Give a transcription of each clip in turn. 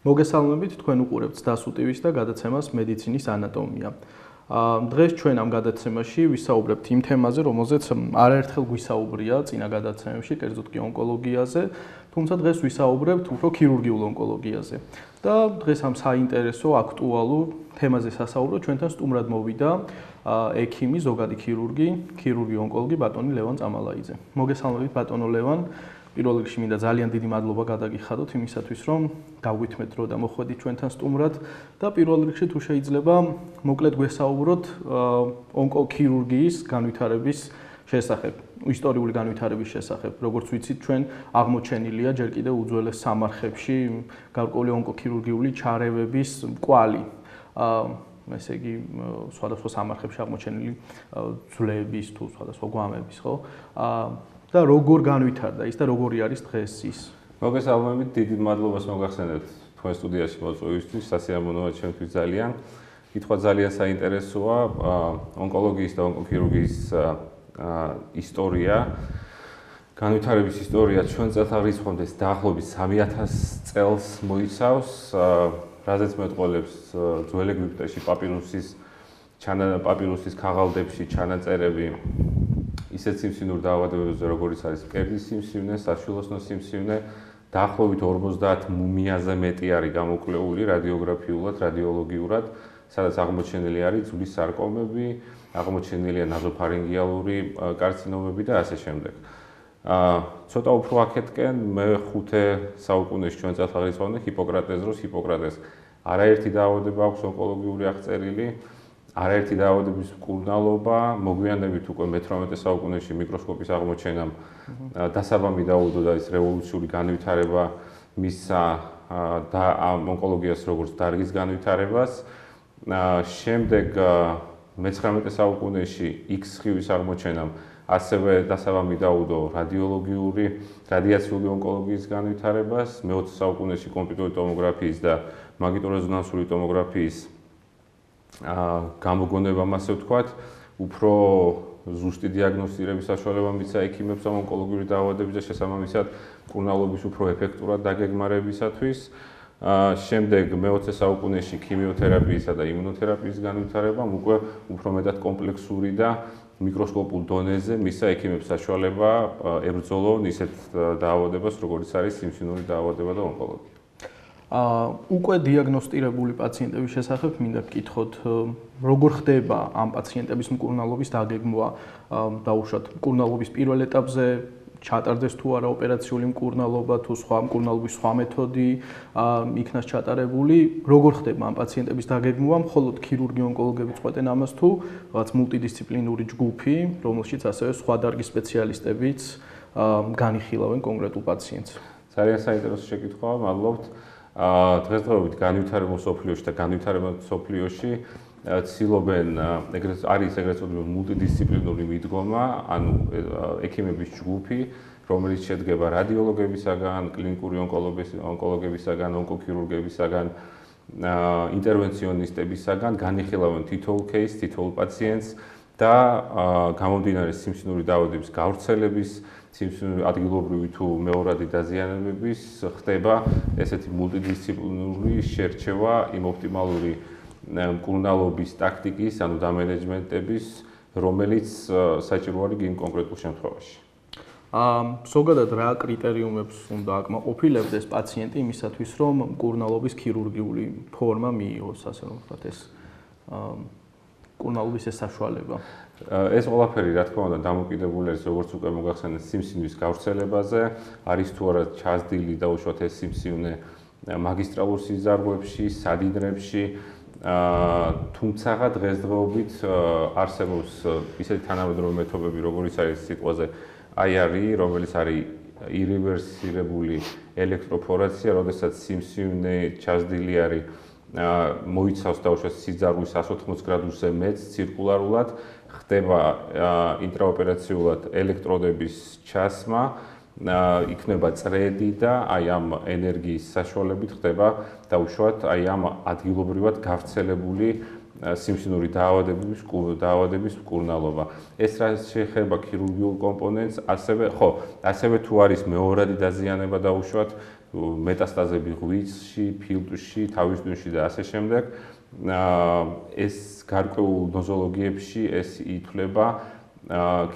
მოგესალმებით, თქვენ უყურებთ DASU TV-ს და გადაცემას მედიცინის ანატომია. დღეს ჩვენ ამ გადაცემაში ვისაუბრებთ იმ თემაზე, რომელზეც არაერთხელ გვისაუბრია წინა გადაცემებში, კერძოდ კი ონკოლოგიაზე, თუმცა დღეს ვისაუბრებთ უფრო ქირურგიულ ონკოლოგიაზე. და დღეს ამ საინტერესო, აქტუალურ თემაზე სასაუბრო ჩვენთან სტუმრად მოვიდა ექიმი, ზოგადი ქირურგი ონკოლოგი ბატონი ლევან წამალაიძე. მოგესალმებით ბატონო ლევან. პირველ რიგში მინდა ძალიან დიდი მადლობა გადაგიხადოთ იმისათვის, რომ გავვითმეთ დრო და მოხვედით ჩვენთან სტუმრად და პირველ რიგში თუ შეიძლება მოკლედ გვესაუბროთ ონკოქირურგიის განვითარების შესახებ, ისტორიული განვითარების შესახებ. Როგორც ვიცით, ჩვენ აღმოჩენილია ჯერ კიდევ უძველეს სამარხებში გარკვეული ონკოქირურგიული ჩარევების კვალი. ესე იგი, სხვადასხვა სამარხებში აღმოჩენილი ძვლების თუ სხვადასხვა გვამების, ხო? და როგორ განვითარდა ის და როგორი არის დღეს ის. მოგესალმებით, დიდი მადლობას მოგახსენებთ თქვენ სტუდიაში მოწვევისთვის, სასიამოვნოა ჩემთვის ძალიან. კითხვა ძალიან საინტერესოა, ონკოლოგიის და ონკოქირურგიის ისტორია, განვითარების ისტორია ჩვენ წელთაღრიცხვამდე დაახლოებით 3000 წელს მოიცავს, რაზეც მეტყველებს ძველ ეგვიპტეში პაპირუსის ქაღალდებში ჩანაწერები ისეთ სიმსივნურ დაავადებებზე, როგორიც არის მკერდის სიმსივნე, საშვილოსნო სიმსივნე, დაახლოებით 50 მუმიაზე მეტი არის გამოკვლეული რადიოგრაფიულად, რადიოლოგიურად, სადაც აღმოჩენილი არის ძვლის სარკომები, აღმოჩენილია ნაზოფარინგიალური კარცინომები და ასე შემდეგ. ცოტა უფრო აქეთკენ მე-5 საუკუნეში ჩვენ წელთაღრიცხვამდე ჰიპოკრატეს დროს ჰიპოკრატეს არაერთი დაავადება აქვს ონკოლოგიური აღწერილი, არაერთი დაავადების მკურნალობა, მოგვიანებით უკვე მე-18 საუკუნეში მიკროსკოპის აღმოჩენამ დასაბამი დაუდო და ის რევოლუციური განვითარება მისცა და ონკოლოგიას როგორც დარგის განვითარებას. შემდეგ მე-19 საუკუნეში X-სხივის აღმოჩენამ ასევე დასაბამი დაუდო რადიაციული ონკოლოგიის განვითარებას, მე-20 საუკუნეში კომპიუტერული ტომოგრაფიის და მაგნიტურეზონანსული ტომოგრაფიის გამოგონებამ, ასე ვთქვათ, უფრო ზუსტი დიაგნოსტირების საშუალება მისცა ექიმებს ონკოლოგიური დაავადებების და შესაბამისად მკურნალობის უფრო ეფექტურად დაგეგმარებისათვის. შემდეგ მე-20 საუკუნეში ქიმიოთერაპიისა და იმუნოთერაპიის განვითარებამ უკვე უფრო მეტად კომპლექსური და მიკროსკოპულ დონეზე მისცა ექიმებს საშუალება ებრძოლონ ისეთ დაავადებას, როგორიც არის სიმსივნური დაავადება და ონკოლოგია. უკვე დიაგნოსტირებული პაციენტების შესახებ მინდა გკითხოთ, როგორ ხდება ამ პაციენტების მკურნალობის დაგეგმვა, დაუშვათ მკურნალობის პირველ ეტაპზე ჩატარდეს თუ არა ოპერაციული მკურნალობა, თუ სხვა მკურნალობის სხვა მეთოდი იქნას ჩატარებული, როგორ ხდება ამ პაციენტების დაგეგმვა, მხოლოდ ქირურგი ონკოლოგები წყვეტენ ამას თუ რაღაც მულტიდისციპლინური ჯგუფი, რომელშიც ასევე სხვა დარგის სპეციალისტებიც განიხილავენ კონკრეტულ პაციენტს. ძალიან საინტერესო შეკითხვაა, მადლობთ. დღესდღეობით განვითარებულ სოფლიოში და განვითარებულ სოფლიოში ცდილობენ არის ეგრეთ წოდებული მულტიდისციპლინური მიდგომა, ანუ ექიმების ჯგუფი, რომელიც შედგება რადიოლოგებისაგან, კლინიკური ონკოლოგებისაგან, ონკოქირურგებისაგან, ინტერვენციონისტებისაგან, განიხილავენ თითოეულ кейსს, თითოეულ პაციენტს და გამომდინარე სიმსივნური დაავადების გავრცელების ადგილობრივი თუ მეორადი დაზიანებების ხდება ესეთი მულტიდისციპლინური შერჩევა იმ ოპტიმალური მკურნალობის ტაქტიკის, ანუ დამენეჯმენტების, რომელიც საჭირო არის იმ კონკრეტულ შემთხვევაში. ზოგადად რა კრიტერიუმებს უნდა აკმაყოფილებდეს პაციენტი იმისათვის, რომ მკურნალობის ქირურგიული ფორმა მიიღოს, ასე რომ ვთქვათ, ეს მკურნალობის ეს საშუალება. ეს ყველაფერი, რა თქმა უნდა, დამოკიდებული არის, როგორც უკვე მოგახსენეთ, სიმსივნის გავრცელებაზე, არის თუ არა ჩაზრდილი დაუშვათ ეს სიმსივნე მაგისტრალურ სიზარღვებში, სადინრებში, თუმცა დღესდღეობით არსებობს ისეთი თანამედროვე მეთოდები, როგორიც არის სიტყვაზე IRE, რომელიც არის ირევერსირებული ელექტროფორაცია, როდესაც სიმსივნე ჩაზრდილი არის მოიცავს დაუშვათ სიზარღვის 180 გრადუსზე მეტს ცირკულარულად, ხდება ინტრაოპერაციულად ელექტროდების ჩასმა, იქნება წრედი და აი ამ ენერგიის საშუალებით ხდება დაუშვათ აი ამ ადგილობრივად გავრცელებული სიმსივნური დაავადების მკურნალობა. ეს რაც შეეხება ქირურგიულ კომპონენტს, ასევე თუ არის მეორადი დაზიანება დაუშვათ მეტასტაზები ღვიძლში, ფილტვში, თავის ტვინში და ასე შემდეგ. ეს გარკვეულ ნოზოლოგიებში ეს ითვლება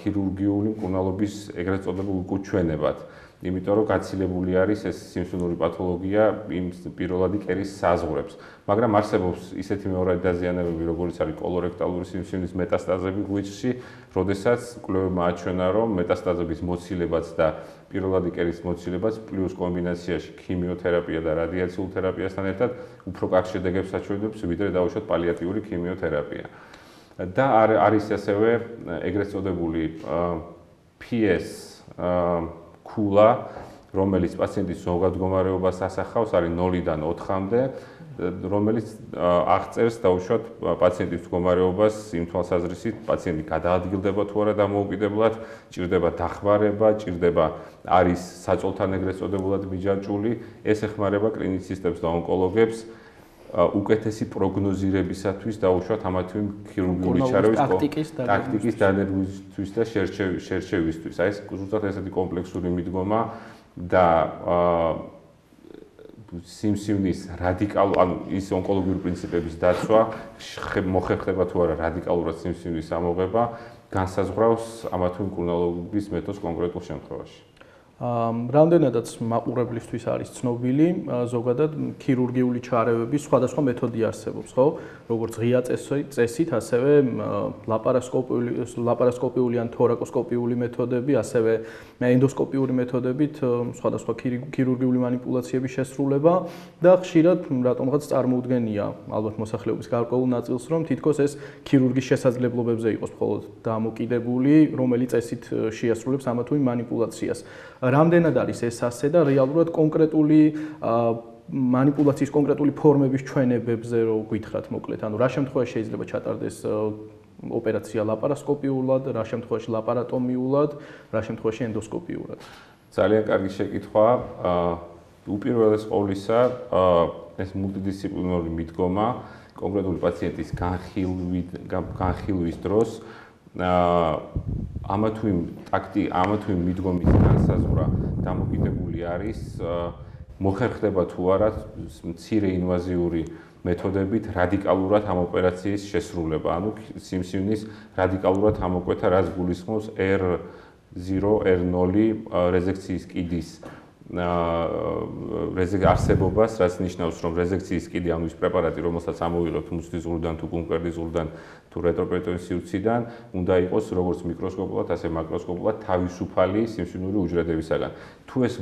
ქირურგიული მკურნალობის ეგრეთ წოდებულ უკუჩვენებად. იმიტომ რომ გაცილებული არის ეს სიმსივნური პათოლოგია იმ პირველადი კერის საზღვრებს. მაგრამ არსებობს ისეთი მეორადი დაზიანებები, როგორც არის კოლორექტალური სიმსივნის მეტასტაზები ღვიძლში, როდესაც კვლევებმა აჩვენა, რომ მეტასტაზების მოცილებაც და პირველადი კერის მოცილებაც პლუს კომბინაციაში ქიმიოთერაპია და რადიაციულ თერაპიასთან ერთად უფრო კარგ შედეგებს აჩვენებს, ვიდრე დავუშვათ პალიატიური ქიმიოთერაპია. და არის ასევე ეგრეთ წოდებული PS ქულა, რომელიც პაციენტის ზოგად მდგომარეობას ასახავს, არის 0-დან 4-მდე, რომელიც აღწერს დავუშვათ პაციენტის მდგომარეობას იმ თვალსაზრისით, პაციენტი გადაადგილდება თუ არა დამოუკიდებლად, ჭირდება დახმარება, ჭირდება არის საწოლთან ეგრეთ წოდებულად მიჯაჭვული, ეს ეხმარება კლინიცისტებს და ონკოლოგებს უკეთესი პროგნოზირებისათვის დავუშვათ ამა თუ იმ ქირურგიული ჩარევის ტაქტიკის დანერგვისთვის და შერჩევისთვის. აი ეს ზუსტად ესეთი კომპლექსური მიდგომა და სიმსივნის რადიკალურ, ანუ ის ონკოლოგიური პრინციპების დაცვა, მოხერხდება თუ არა რადიკალურად სიმსივნის ამოღება, განსაზღვრავს ამა თუ იმ მკურნალობის მეთოდს კონკრეტულ შემთხვევაში. რამდენადაც მაყურებლისთვის არის ცნობილი, ზოგადად ქირურგიული ჩარევების სხვადასხვა მეთოდი არსებობს, ხო? როგორც ღია წესით, ასევე ლაპარასკოპიული ან თორაკოსკოპიული მეთოდები, ასევე ენდოსკოპიური მეთოდებით სხვადასხვა ქირურგიული манипуляციების შესრულება და ხშირად რატომღაც წარმოუდგენია ალბათ მოსახლეობის გარკვეულ ნაწილს, რომ თითქოს ეს ქირურგის შესაძლებლობებზე იყოს მხოლოდ დამოკიდებული, რომელი წესით შეასრულებს ამა თუ იმ манипуляციას. რამდენად არის ეს ასე და რეალურად კონკრეტული манипуляციის კონკრეტული ფორმების ჩვენებებზე რო გითხრათ მოკლედ, ანუ რა შემთხვევაში შეიძლება ჩატარდეს ოპერაცია ლაპარასკოპიულად, რა შემთხვევაში ლაპარატომიულად, რა შემთხვევაში ენდოსკოპიურად. ძალიან კარგი შეკითხვაა. უპირველეს ყოვლისა, ეს მულტიდისციპლინარული მიდგომა კონკრეტული პაციენტის განხილვის დროს ამა თუ იმ მიდგომის განსაზღვრა დამოკიდებული არის მოხერხდება თუ არა მცირე ინვაზიური მეთოდებით რადიკალურად ამ ოპერაციის შესრულება, ანუ სიმსივნის რადიკალურად ამოკვეთა, რაც გულისხმობს R0, R0 რეზექციის კიდის არსებობას, რაც ნიშნავს, რომ რეზექციის კიდი, ანუ ის პრეპარატი, რომელსაც ამოვიღებთ მუცლის ზღვრიდან თუ კუნკვერტის ზღვრიდან თუ რეტროპერიტონის სივრციდან, უნდა იყოს როგორც მიკროსკოპულად, ასე მაკროსკოპულად თავისუფალი სიმსივნური უჯრედებისაგან. თუ ეს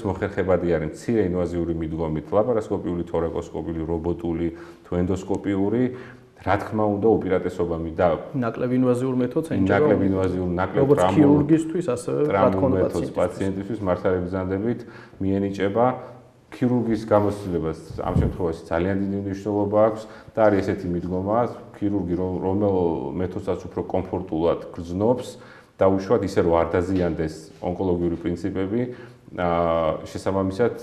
მოხერხებადი არის მცირე ინვაზიური მიდგომით, ლაპარასკოპიული, თორაკოსკოპიული, რობოტული თუ ენდოსკოპიური, რა თქმა უნდა, უპირატესობა მიდა ნაკლებ ინვაზიურ მეთოდს ენჯერა. ნაკლებ ინვაზიურ, ნაკლებ როგორც ქირურგისთვის, ასევე პაციენტისთვის მართლმსაჯულებით მიენიჭება ქირურგის გამოცდილებას. ამ შემთხვევაში ძალიან დიდი მნიშვნელობა აქვს და არის ესეთი მიდგომა, ქირურგი რომელ მეთოდსაც უფრო კომფორტულად გრძნობს, დაუშვათ ისე რომ არ დაზიანდეს ონკოლოგიური პრინციპები, შესაბამისად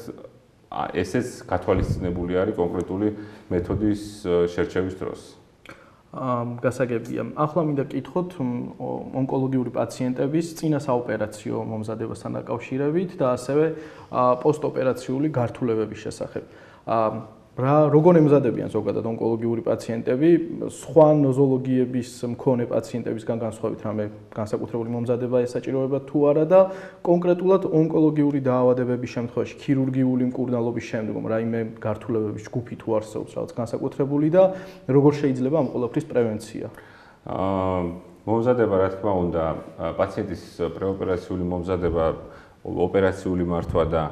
ესეც გათვალისწინებული არის კონკრეტული მეთოდის შერჩევის დროს. გასაგებია. ახლა მინდა გკითხოთ ონკოლოგიური პაციენტების წინა საოპერაციო მომზადებასთან დაკავშირებით და ასევე პოსტოპერაციული გართულებების შესახებ. როგორ ემზადებიან ზოგადად ონკოლოგიური პაციენტები, სხვა ნოზოლოგიების მქონე პაციენტებისგან განსხვავებით, რამე განსაკუთრებული მომზადება ესაჭიროება თუ არა და კონკრეტულად ონკოლოგიური დაავადებების შემთხვევაში, ქირურგიული მკურნალობის შემდგომ, რაიმე გართულებების ჯგუფი თუ არსებობს რაღაც განსაკუთრებული და როგორ შეიძლება ამ ყველაფრის პრევენცია? მომზადება, რა თქმა უნდა, პაციენტის პრეოპერაციული მომზადება, ოპერაციული მართვა და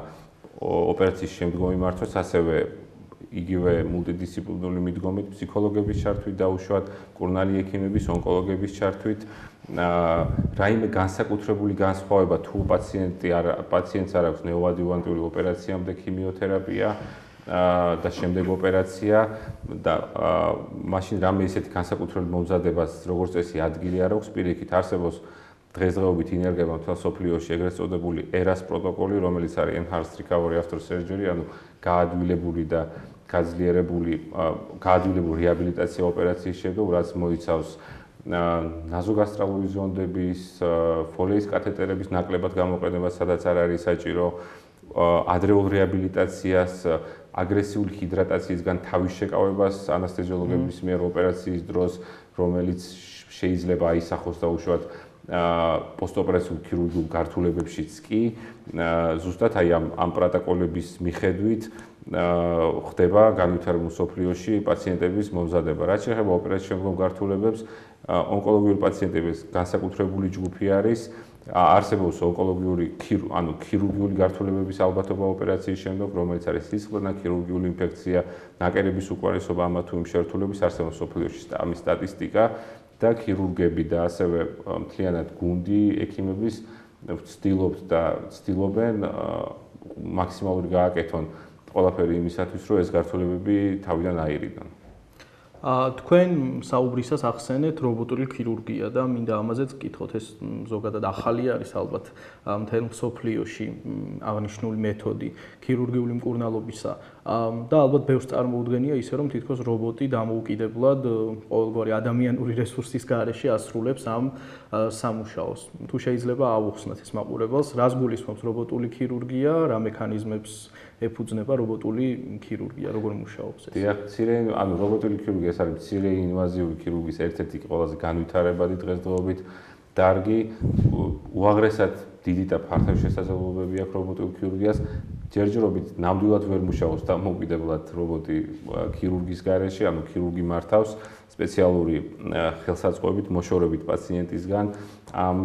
ოპერაციის შემდგომი მართვაც ასევე იგივე მულტიდისციპლინარული მიდგომით, ფსიქოლოგების ჩართვით დაუშვათ, მკურნალი ექიმების, ონკოლოგების ჩართვით, რაიმე განსაკუთრებული განსხვავება თუ პაციენტს არ აქვს ნეოადიუვანტური ოპერაციამდე ქიმიოთერაპია და შემდეგ ოპერაცია და მაშინ რამე ისეთი განსაკუთრებული მომზადებას როგორც წესი ადგილი არ აქვს, პირიქით არსებობს დღესდღეობით ინერგება მთელ სოფლიოში ეგრეთ წოდებული ERAS პროტოკოლი, რომელიც არის Enhanced Recovery After Surgery, ანუ გაადვილებული და გაძლიერებული რეაბილიტაცია ოპერაციის შემდგომ, რაც მოიცავს ნაზოგასტრალური ზონდების, ფოლიის კათეტერების ნაკლებად გამოყენება, სადაც არ არის საჭირო ადრეულ რეაბილიტაციას, აგრესიული ჰიდრატაციისგან თავის შეკავებას ანესთეზიოლოგების მიერ ოპერაციის დროს, რომელიც შეიძლება აისახოს და უშუალოდ პოსტოპერაციულ ქირურგიულ გართულებებშიც კი ზუსტად აი ამ პროტოკოლების მიხედვით ხდება განვითარებულ მსოფლიოში პაციენტების მომზადება. რაც შეეხება ოპერაციის შემდგომ გართულებებს, ონკოლოგიური პაციენტების განსაკუთრებული ჯგუფი არის, არსებობს ონკოლოგიური ქირურგიული გართულებების ალბათობა ოპერაციის შემდგომ, რომელიც არის სისხლდენა, ქირურგიული ინფექცია, ნაკერების უკმარისობა ამა თუ იმ შერთულების არსებობს მსოფლიოში ამის სტატისტიკა და ქირურგები და ასევე მთლიანად გუნდი ექიმების ცდილობენ მაქსიმალური გააკეთონ ყველაფერი იმისათვის, რომ ეს გართულებები თავიდან აირიდონ. თქვენ საუბრისას ახსენეთ რობოტული ქირურგია და მინდა ამაზეც გკითხოთ, ეს ზოგადად ახალი არის ალბათ მთელ მსოფლიოში აღნიშნული მეთოდი ქირურგიული მკურნალობისა და ალბათ ბევრს წარმოუდგენია ისე რომ თითქოს რობოტი დამოუკიდებლად ყოველგვარი ადამიანური რესურსის გარეშე ასრულებს ამ სამუშაოს. თუ შეიძლება ავუხსნათ ეს მაყურებელს, რას გულისხმობს რობოტული ქირურგია, რა მექანიზმებს ეფუძნება რობოტული ქირურგია, როგორ მუშაობს ეს? დიახ, რობოტული ქირურგია ეს არის მცირე ინვაზიური ქირურგიის ერთ-ერთი ყველაზე განვითარებადი დღესდღეობით დარგი. უაღრესად დიდი და ფართო შესაძლებლობები აქვს რობოტულ ქირურგიას. ჯერჯერობით ნამდვილად ვერ მუშაობს დამოუკიდებლად რობოტი ქირურგის გარეშე, ქირურგი მართავს სპეციალური ხელსაწყოებით, მოშორებით პაციენტისგან ამ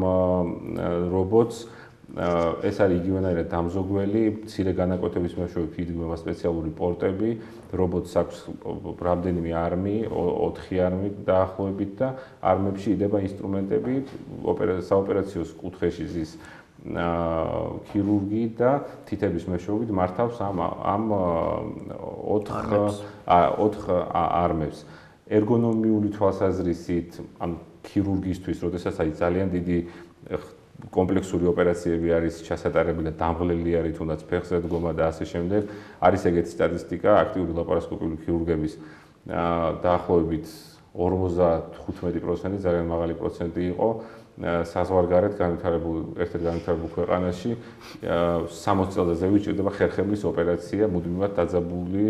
რობოტს. ეს არის იგივენაირად დამზოგველი, მცირე განაკვეთების მეშვეობით იდგმება სპეციალური პორტები, რობოტს აქვს რამდენიმე არმი, 4 არმი დაახლოებით და არმებში იდება ინსტრუმენტები, საოპერაციო კუთხეში ზის ქირურგი და თითების მეშვეობით მართავს ამ 4 არმებს. ერგონომიული თვალსაზრისით ქირურგისთვის, როდესაც ძალიან დიდი კომპლექსური ოპერაციები არის ჩასატარებელი და დამღლელი არის თუნდაც ფეხზე დგომა და ასე შემდეგ. არის ეგეთი სტატისტიკა აქტიური ლაპარასკოპიული ქირურგების დაახლოებით 55% ძალიან მაღალი პროცენტი იყო საზღვარგარეთ ერთ-ერთ განვითარებულ ქვეყანაში 60 წელზე ზევით ჭირდება ხერხემლის ოპერაცია მუდმივად დაძაბული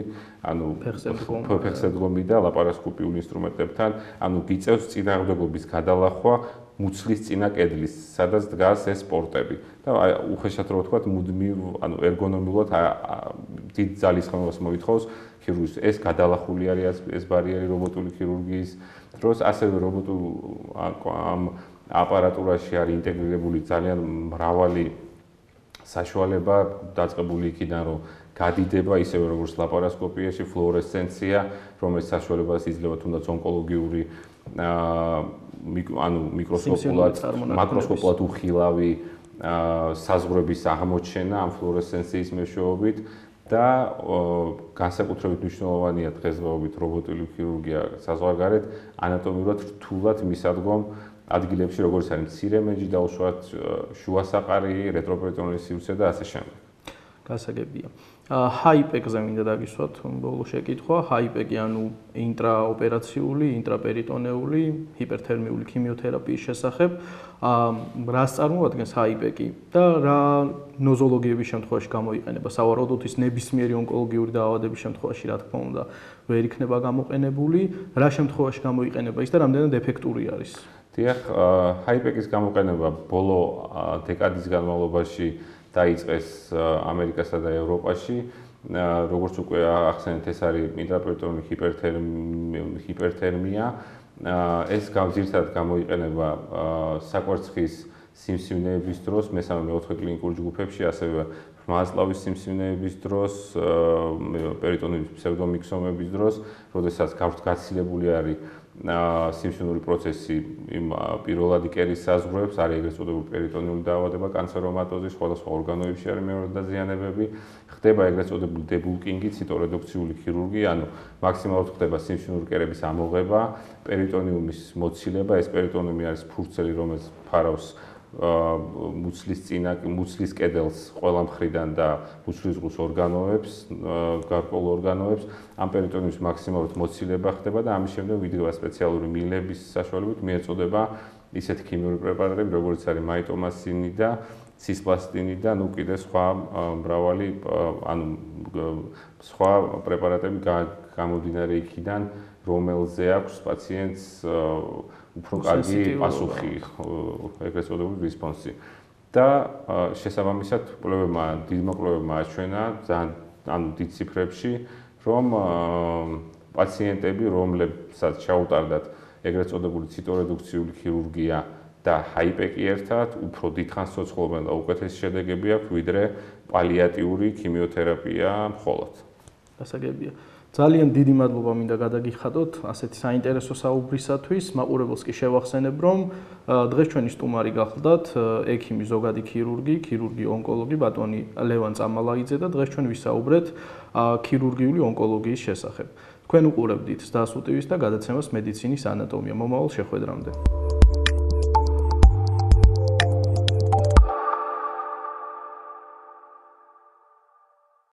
ფეხზე დგომი და ლაპარასკოპიული ინსტრუმენტებთან, გიწევს წინააღმდეგობის გადალახვა მუცლის წინა კედლის, სადაც დგას ეს პორტები. და უხეშად რო ვთქვათ, მუდმივ, ერგონომიულად დიდ ძალისხმევას მოითხოვს ქირურგის. ეს გადალახული არის ეს ბარიერი რობოტული ქირურგიის დროს, ასევე რობოტულ ამ აპარატურაში არის ინტეგრირებული ძალიან მრავალი საშუალება, დაწყებული იქიდან, რომ გადიდება ისევე როგორც ლაპარასკოპიაში, ფლუორესცენცია, რომელიც საშუალებას იძლევა თუნდაც ონკოლოგიური მაკროსკოპულად უხილავი საზღვრების აღმოჩენა ამ ფლუორესცენციის მეშვეობით და განსაკუთრებით მნიშვნელოვანია დღესდღეობით რობოტული ქირურგია საზღვარგარეთ ანატომიურად რთულად მისადგომ ადგილებში, როგორც არის მცირე მეჯი და უშუალოდ შუა საყარი, რეტროპერიტონული სივრცე და ასე შემდეგ. გასაგებია. ჰაიპეკზე მინდა დაგისვათ ბოლო შეკითხვა. ჰაიპეკი ინტრაოპერაციული, ინტრაპერიტონეული, ჰიპერთერმიული ქიმიოთერაპიის შესახებ. რას წარმოადგენს ჰაიპეკი და რა ნოზოლოგიების შემთხვევაში გამოიყენება? სავარაუდოდ ის ნებისმიერი ონკოლოგიური დაავადების შემთხვევაში, რა თქმა უნდა, ვერ იქნება გამოყენებული. რა შემთხვევაში გამოიყენება ის და რამდენად ეფექტური არის? დიახ, ჰაიპეკის გამოყენება ბოლო დეკადის განმავლობაში დაიწყეს ამერიკასა და ევროპაში. როგორც უკვე ახსენეთ, ეს არის ინტრაპერიტონული ჰიპერთერმია. ეს ძირითადად გამოიყენება საკვერცხის სიმსივნეების დროს, მესამე-მეოთხე კლინიკურ ჯგუფებში, ასევე ბრმასლავის სიმსივნეების დროს, პერიტონეუმის ფსევდომიქსომების დროს, როდესაც გაცილებული არის სიმსივნური პროცესი იმ პირველადი კერის საზღვრებს, არის ეგრეთ წოდებული პერიტონეული დაავადება, კანცერომატოზი, სხვადასხვა ორგანოებში არის მეორე დაზიანებები, ხდება ეგრეთ წოდებული დებულკინგი, ციტორედუქციული ქირურგია, მაქსიმალურად ხდება სიმსივნური კერების ამოღება, პერიტონეუმის მოცილება, ეს პერიტონეუმი არის ფურცელი, რომელიც ფარავს მუცლის კედელს ყველა მხრიდან და მუცლის ღრუს ორგანოებს, გარკვეულ ორგანოებს, ამ პერიტონიუმის მაქსიმალურად მოცილება ხდება და ამის შემდეგ ვიდგება სპეციალური მილების საშუალებით მიეწოდება ისეთი ქიმიური პრეპარატები, როგორც არის მაიტომასინი და ცისპლასტინი და ნუ კიდე სხვა მრავალი სხვა პრეპარატები გამომდინარე იქიდან, რომელზე აქვს პაციენტს უფრო კარგი პასუხი, ეგრეთ წოდებული რესპონსი. და შესაბამისად დიდმა კვლევებმა აჩვენა ძალიან დიდ ციფრებში, რომ პაციენტები, რომლებსაც ჩაუტარდათ ეგრეთ წოდებული ციტორედუქციული ქირურგია და ჰაიპეკი ერთად, უფრო დიდხანს ცოცხლობენ და უკეთესი შედეგები აქვს, ვიდრე პალიატიური ქიმიოთერაპია მხოლოდ. გასაგებია. ძალიან დიდი მადლობა მინდა გადაგიხადოთ ასეთი საინტერესო საუბრისათვის. მაყურებელს კი შევახსენებ, რომ დღეს ჩვენი სტუმარი გახლდათ ექიმი ზოგადი ქირურგი ონკოლოგი ბატონი ლევან წამალაიძე და დღეს ჩვენ ვისაუბრეთ ქირურგიული ონკოლოგიის შესახებ. თქვენ უყურებდით STASU TV-ს და გადაცემას მედიცინის ანატომია. მომავალ შეხვედრამდე.